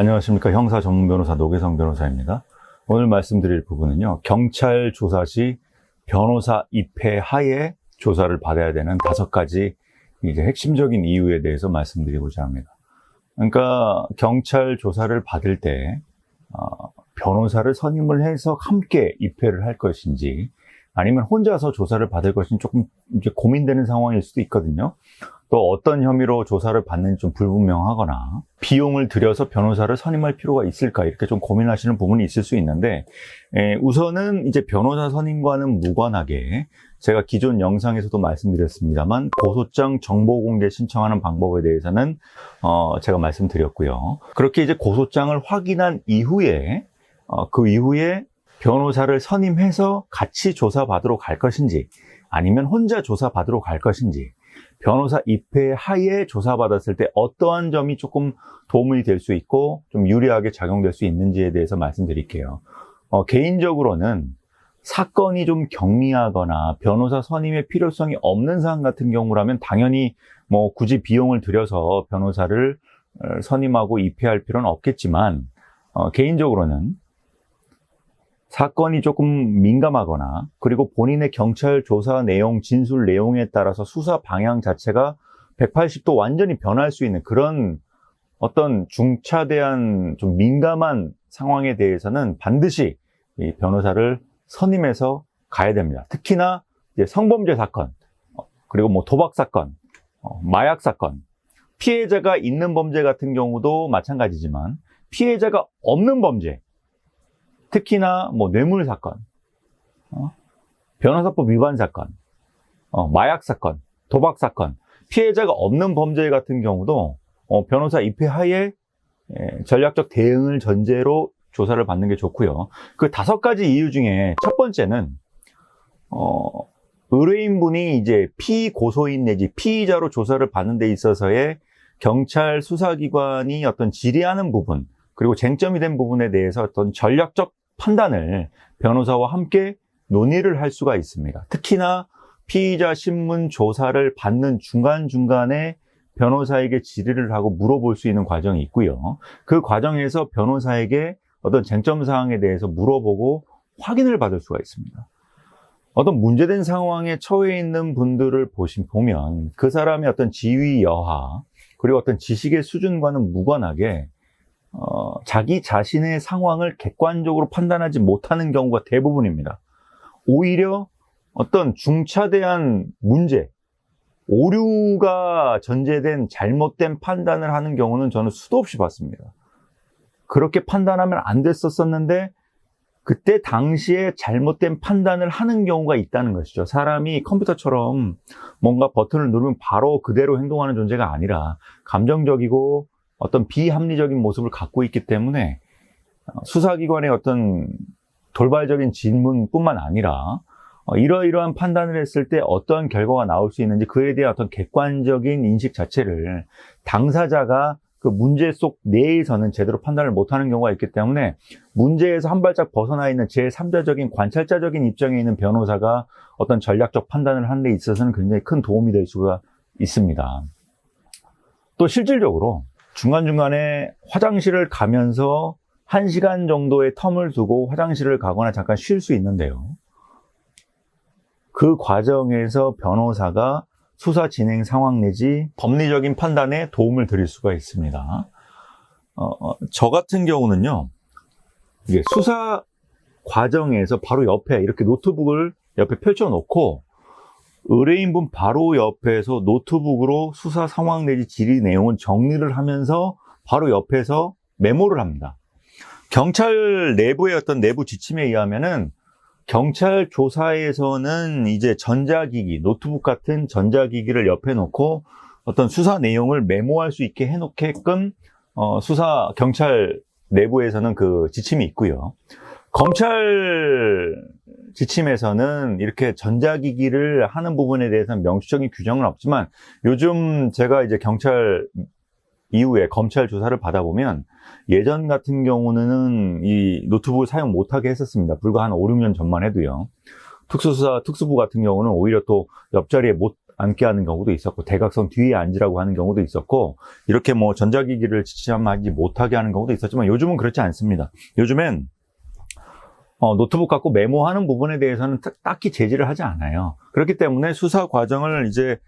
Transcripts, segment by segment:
안녕하십니까. 형사 전문 변호사 노계성 변호사입니다. 오늘 말씀드릴 부분은요, 경찰 조사 시 변호사 입회 하에 조사를 받아야 되는 5가지 이제 핵심적인 이유에 대해서 말씀드리고자 합니다. 그러니까 경찰 조사를 받을 때 변호사를 선임을 해서 함께 입회를 할 것인지, 아니면 혼자서 조사를 받을 것인지 조금 이제 고민되는 상황일 수도 있거든요. 또 어떤 혐의로 조사를 받는지 좀 불분명하거나 비용을 들여서 변호사를 선임할 필요가 있을까, 이렇게 좀 고민하시는 부분이 있을 수 있는데, 우선은 이제 변호사 선임과는 무관하게 제가 기존 영상에서도 말씀드렸습니다만 고소장 정보 공개 신청하는 방법에 대해서는 제가 말씀드렸고요. 그렇게 이제 고소장을 확인한 이후에 그 이후에 변호사를 선임해서 같이 조사받으러 갈 것인지, 아니면 혼자 조사받으러 갈 것인지, 변호사 입회 하에 조사받았을 때 어떠한 점이 조금 도움이 될 수 있고 좀 유리하게 작용될 수 있는지에 대해서 말씀드릴게요. 개인적으로는 사건이 좀 경미하거나 변호사 선임의 필요성이 없는 사안 같은 경우라면 당연히 뭐 굳이 비용을 들여서 변호사를 선임하고 입회할 필요는 없겠지만, 개인적으로는 사건이 조금 민감하거나, 그리고 본인의 경찰 조사 내용, 진술 내용에 따라서 수사 방향 자체가 180도 완전히 변할 수 있는 그런 어떤 중차대한 좀 민감한 상황에 대해서는 반드시 이 변호사를 선임해서 가야 됩니다. 특히나 이제 성범죄 사건, 그리고 뭐 도박 사건, 마약 사건, 피해자가 있는 범죄 같은 경우도 마찬가지지만 피해자가 없는 범죄, 특히나 뭐 뇌물 사건, 변호사법 위반 사건, 마약 사건, 도박 사건, 피해자가 없는 범죄 같은 경우도 변호사 입회 하에 전략적 대응을 전제로 조사를 받는 게 좋고요. 그 5가지 이유 중에 첫 번째는 의뢰인분이 이제 피고소인 내지 피의자로 조사를 받는 데 있어서의 경찰 수사기관이 어떤 질의하는 부분, 그리고 쟁점이 된 부분에 대해서 어떤 전략적 판단을 변호사와 함께 논의를 할 수가 있습니다. 특히나 피의자 신문 조사를 받는 중간중간에 변호사에게 질의를 하고 물어볼 수 있는 과정이 있고요. 그 과정에서 변호사에게 어떤 쟁점 사항에 대해서 물어보고 확인을 받을 수가 있습니다. 어떤 문제된 상황에 처해 있는 분들을 보면 그 사람의 어떤 지위 여하, 그리고 어떤 지식의 수준과는 무관하게 자기 자신의 상황을 객관적으로 판단하지 못하는 경우가 대부분입니다. 오히려 어떤 중차대한 문제, 오류가 전제된 잘못된 판단을 하는 경우는 저는 수도 없이 봤습니다. 그렇게 판단하면 안 됐었는데 그때 당시에 잘못된 판단을 하는 경우가 있다는 것이죠. 사람이 컴퓨터처럼 뭔가 버튼을 누르면 바로 그대로 행동하는 존재가 아니라 감정적이고 어떤 비합리적인 모습을 갖고 있기 때문에 수사기관의 어떤 돌발적인 질문뿐만 아니라 이러이러한 판단을 했을 때 어떠한 결과가 나올 수 있는지, 그에 대한 어떤 객관적인 인식 자체를 당사자가 그 문제 속 내에서는 제대로 판단을 못하는 경우가 있기 때문에 문제에서 한 발짝 벗어나 있는 제3자적인 관찰자적인 입장에 있는 변호사가 어떤 전략적 판단을 하는 데 있어서는 굉장히 큰 도움이 될 수가 있습니다. 또 실질적으로 중간중간에 화장실을 가면서 1시간 정도의 텀을 두고 화장실을 가거나 잠깐 쉴 수 있는데요. 그 과정에서 변호사가 수사 진행 상황 내지 법리적인 판단에 도움을 드릴 수가 있습니다. 저 같은 경우는요, 이게 수사 과정에서 바로 옆에 이렇게 노트북을 옆에 펼쳐놓고 의뢰인분 바로 옆에서 노트북으로 수사 상황 내지 질의 내용을 정리를 하면서 바로 옆에서 메모를 합니다. 경찰 내부의 어떤 내부 지침에 의하면은 경찰 조사에서는 이제 전자기기, 노트북 같은 전자기기를 옆에 놓고 어떤 수사 내용을 메모할 수 있게 해놓게끔 경찰 내부에서는 그 지침이 있고요. 검찰 지침에서는 이렇게 전자기기를 하는 부분에 대해서는 명시적인 규정은 없지만, 요즘 제가 이제 경찰 이후에 검찰 조사를 받아보면 예전 같은 경우는 이 노트북을 사용 못하게 했었습니다. 불과 한 5, 6년 전만 해도요. 특수수사, 특수부 같은 경우는 오히려 또 옆자리에 앉게 하는 경우도 있었고, 대각선 뒤에 앉으라고 하는 경우도 있었고, 이렇게 뭐 전자기기를 지시하지 못하게 하는 경우도 있었지만, 요즘은 그렇지 않습니다. 요즘엔 노트북 갖고 메모하는 부분에 대해서는 딱히 제지를 하지 않아요. 그렇기 때문에 수사 과정을 이제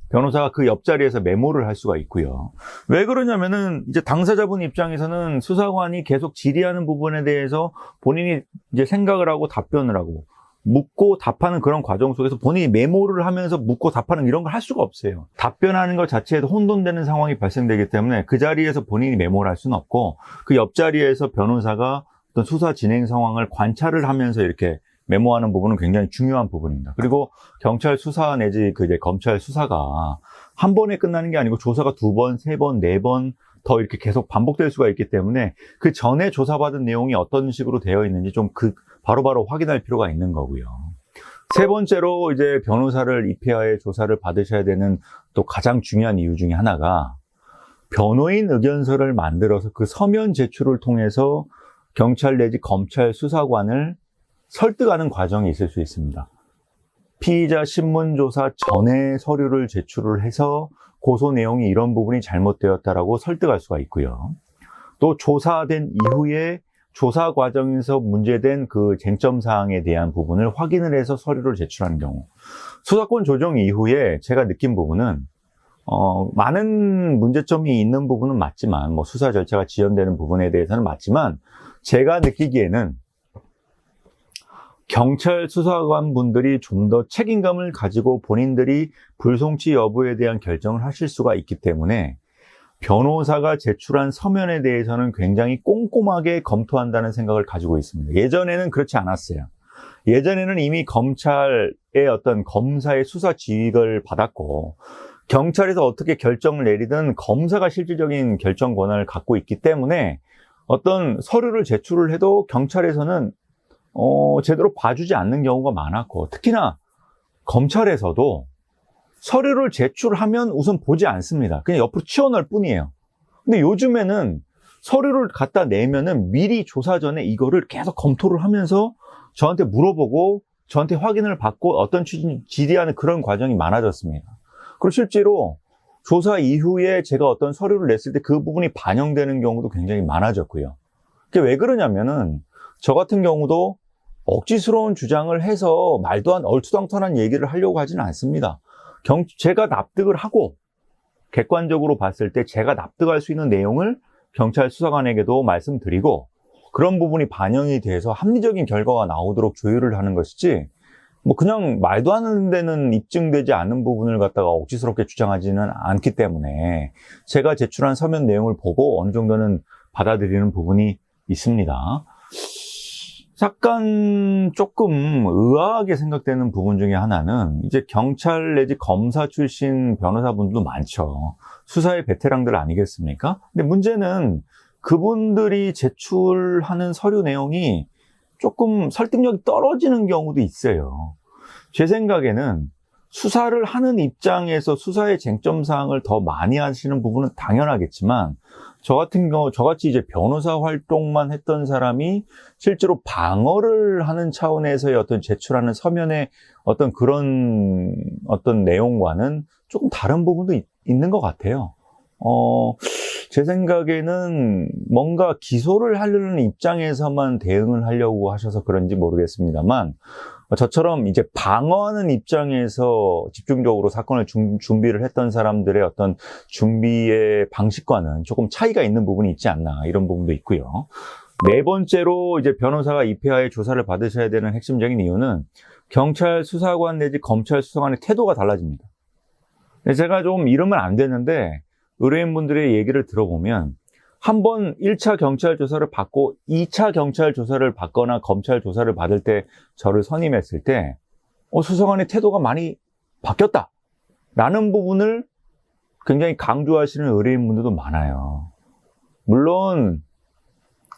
변호사가 그 옆자리에서 메모를 할 수가 있고요. 왜 그러냐면은 이제 당사자분 입장에서는 수사관이 계속 질의하는 부분에 대해서 본인이 이제 생각을 하고 답변을 하고 묻고 답하는 그런 과정 속에서 본인이 메모를 하면서 묻고 답하는 이런 걸 할 수가 없어요. 답변하는 것 자체에도 혼돈되는 상황이 발생되기 때문에 그 자리에서 본인이 메모를 할 수는 없고 그 옆자리에서 변호사가 어떤 수사 진행 상황을 관찰을 하면서 이렇게 메모하는 부분은 굉장히 중요한 부분입니다. 그리고 경찰 수사 내지 그 이제 검찰 수사가 한 번에 끝나는 게 아니고 조사가 2번, 3번, 4번 더 이렇게 계속 반복될 수가 있기 때문에 그 전에 조사받은 내용이 어떤 식으로 되어 있는지 좀 바로바로 확인할 필요가 있는 거고요. 세 번째로 이제 변호사를 입회하에 조사를 받으셔야 되는 또 가장 중요한 이유 중에 하나가 변호인 의견서를 만들어서 그 서면 제출을 통해서 경찰 내지 검찰 수사관을 설득하는 과정이 있을 수 있습니다. 피의자 신문조사 전에 서류를 제출을 해서 고소 내용이 이런 부분이 잘못되었다라고 설득할 수가 있고요. 또 조사된 이후에 조사 과정에서 문제된 그 쟁점 사항에 대한 부분을 확인을 해서 서류를 제출하는 경우. 수사권 조정 이후에 제가 느낀 부분은 많은 문제점이 있는 부분은 맞지만 뭐 수사 절차가 지연되는 부분에 대해서는 맞지만 제가 느끼기에는 경찰 수사관 분들이 좀 더 책임감을 가지고 본인들이 불송치 여부에 대한 결정을 하실 수가 있기 때문에 변호사가 제출한 서면에 대해서는 굉장히 꼼꼼하게 검토한다는 생각을 가지고 있습니다. 예전에는 그렇지 않았어요. 예전에는 이미 검찰의 어떤 검사의 수사 지휘를 받았고 경찰에서 어떻게 결정을 내리든 검사가 실질적인 결정 권한을 갖고 있기 때문에 어떤 서류를 제출을 해도 경찰에서는 제대로 봐주지 않는 경우가 많았고 특히나 검찰에서도 서류를 제출하면 우선 보지 않습니다. 그냥 옆으로 치워놓을 뿐이에요. 근데 요즘에는 서류를 갖다 내면은 미리 조사 전에 이거를 계속 검토를 하면서 저한테 물어보고 저한테 확인을 받고 어떤 취지 질의하는 그런 과정이 많아졌습니다. 그리고 실제로 조사 이후에 제가 어떤 서류를 냈을 때 그 부분이 반영되는 경우도 굉장히 많아졌고요. 그게 왜 그러냐면은 저 같은 경우도 억지스러운 주장을 해서 말도 안 얼토당토한 얘기를 하려고 하지는 않습니다. 제가 납득을 하고 객관적으로 봤을 때 제가 납득할 수 있는 내용을 경찰 수사관에게도 말씀드리고 그런 부분이 반영이 돼서 합리적인 결과가 나오도록 조율을 하는 것이지 뭐 그냥 말도 안 되는 입증되지 않은 부분을 갖다가 억지스럽게 주장하지는 않기 때문에 제가 제출한 서면 내용을 보고 어느 정도는 받아들이는 부분이 있습니다. 약간 조금 의아하게 생각되는 부분 중에 하나는 이제 경찰 내지 검사 출신 변호사분들도 많죠. 수사의 베테랑들 아니겠습니까? 근데 문제는 그분들이 제출하는 서류 내용이 조금 설득력이 떨어지는 경우도 있어요. 제 생각에는 수사를 하는 입장에서 수사의 쟁점 사항을 더 많이 하시는 부분은 당연하겠지만 저 같은 경우 저같이 이제 변호사 활동만 했던 사람이 실제로 방어를 하는 차원에서의 어떤 제출하는 서면의 어떤 그런 어떤 내용과는 조금 다른 부분도 있는 것 같아요. 제 생각에는 뭔가 기소를 하려는 입장에서만 대응을 하려고 하셔서 그런지 모르겠습니다만 저처럼 이제 방어하는 입장에서 집중적으로 사건을 준비를 했던 사람들의 어떤 준비의 방식과는 조금 차이가 있는 부분이 있지 않나 이런 부분도 있고요. 네 번째로 이제 변호사가 입회하에 조사를 받으셔야 되는 핵심적인 이유는 경찰 수사관 내지 검찰 수사관의 태도가 달라집니다. 제가 좀 이러면 안 되는데 의뢰인분들의 얘기를 들어보면 한번 1차 경찰 조사를 받고 2차 경찰 조사를 받거나 검찰 조사를 받을 때 저를 선임했을 때 수사관의 태도가 많이 바뀌었다 라는 부분을 굉장히 강조하시는 의뢰인분들도 많아요. 물론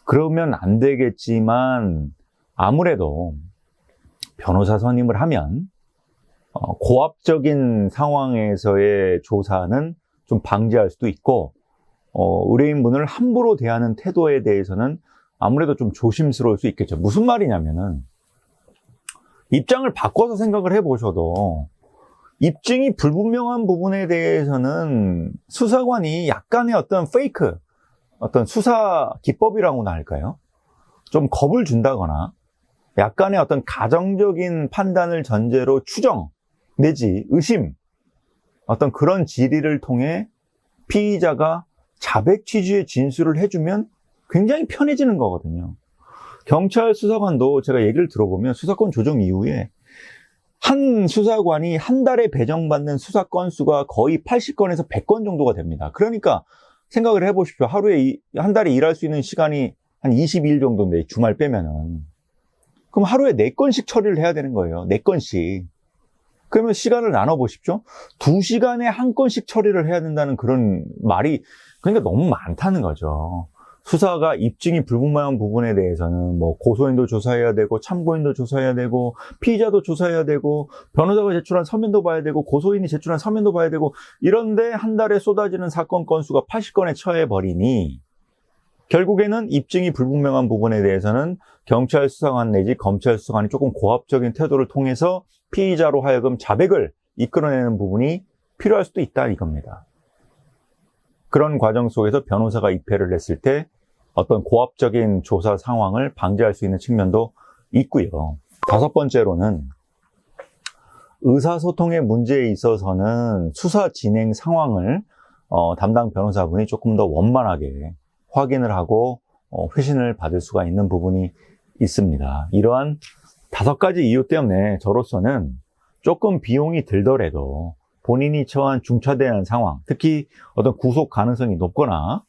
그러면 안 되겠지만 아무래도 변호사 선임을 하면 고압적인 상황에서의 조사는 좀 방지할 수도 있고 의뢰인분을 함부로 대하는 태도에 대해서는 아무래도 좀 조심스러울 수 있겠죠. 무슨 말이냐면은 입장을 바꿔서 생각을 해보셔도 입증이 불분명한 부분에 대해서는 수사관이 약간의 어떤 페이크, 어떤 수사 기법이라고나 할까요? 좀 겁을 준다거나 약간의 어떤 가정적인 판단을 전제로 추정 내지 의심, 어떤 그런 질의를 통해 피의자가 자백 취지의 진술을 해주면 굉장히 편해지는 거거든요. 경찰 수사관도 제가 얘기를 들어보면 수사권 조정 이후에 한 수사관이 한 달에 배정받는 수사 건수가 거의 80건에서 100건 정도가 됩니다. 그러니까 생각을 해보십시오. 하루에 한 달에 일할 수 있는 시간이 한 22일 정도인데 주말 빼면은 그럼 하루에 4건씩 처리를 해야 되는 거예요. 4건씩. 그러면 시간을 나눠보십시오. 2시간에 한 건씩 처리를 해야 된다는 그런 말이 그러니까 너무 많다는 거죠. 수사가 입증이 불분명한 부분에 대해서는 뭐 고소인도 조사해야 되고 참고인도 조사해야 되고 피의자도 조사해야 되고 변호사가 제출한 서면도 봐야 되고 고소인이 제출한 서면도 봐야 되고 이런데 한 달에 쏟아지는 사건 건수가 80건에 처해버리니 결국에는 입증이 불분명한 부분에 대해서는 경찰 수사관 내지 검찰 수사관이 조금 고압적인 태도를 통해서 피의자로 하여금 자백을 이끌어내는 부분이 필요할 수도 있다 이겁니다. 그런 과정 속에서 변호사가 입회를 했을 때 어떤 고압적인 조사 상황을 방지할 수 있는 측면도 있고요. 5번째로는 의사소통의 문제에 있어서는 수사 진행 상황을 담당 변호사분이 조금 더 원만하게 확인을 하고 회신을 받을 수가 있는 부분이 있습니다. 이러한 5가지 이유 때문에 저로서는 조금 비용이 들더라도 본인이 처한 중차대한 상황, 특히 어떤 구속 가능성이 높거나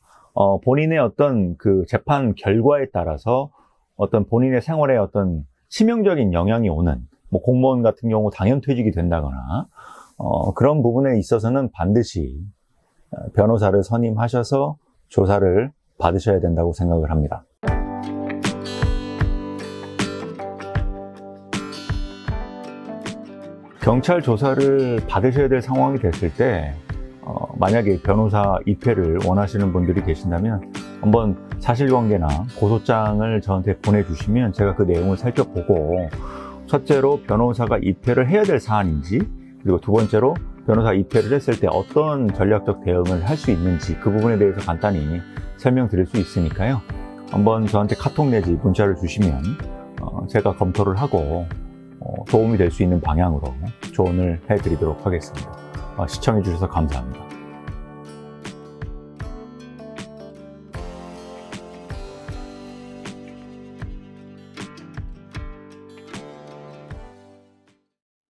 본인의 어떤 그 재판 결과에 따라서 어떤 본인의 생활에 어떤 치명적인 영향이 오는 뭐 공무원 같은 경우 당연퇴직이 된다거나 그런 부분에 있어서는 반드시 변호사를 선임하셔서 조사를 받으셔야 된다고 생각을 합니다. 경찰 조사를 받으셔야 될 상황이 됐을 때 만약에 변호사 입회를 원하시는 분들이 계신다면 한번 사실관계나 고소장을 저한테 보내주시면 제가 그 내용을 살펴보고 첫째로 변호사가 입회를 해야 될 사안인지 그리고 2번째로 변호사 입회를 했을 때 어떤 전략적 대응을 할 수 있는지 그 부분에 대해서 간단히 설명드릴 수 있으니까요. 한번 저한테 카톡 내지 문자를 주시면 제가 검토를 하고 도움이 될 수 있는 방향으로 조언을 해드리도록 하겠습니다. 시청해 주셔서 감사합니다.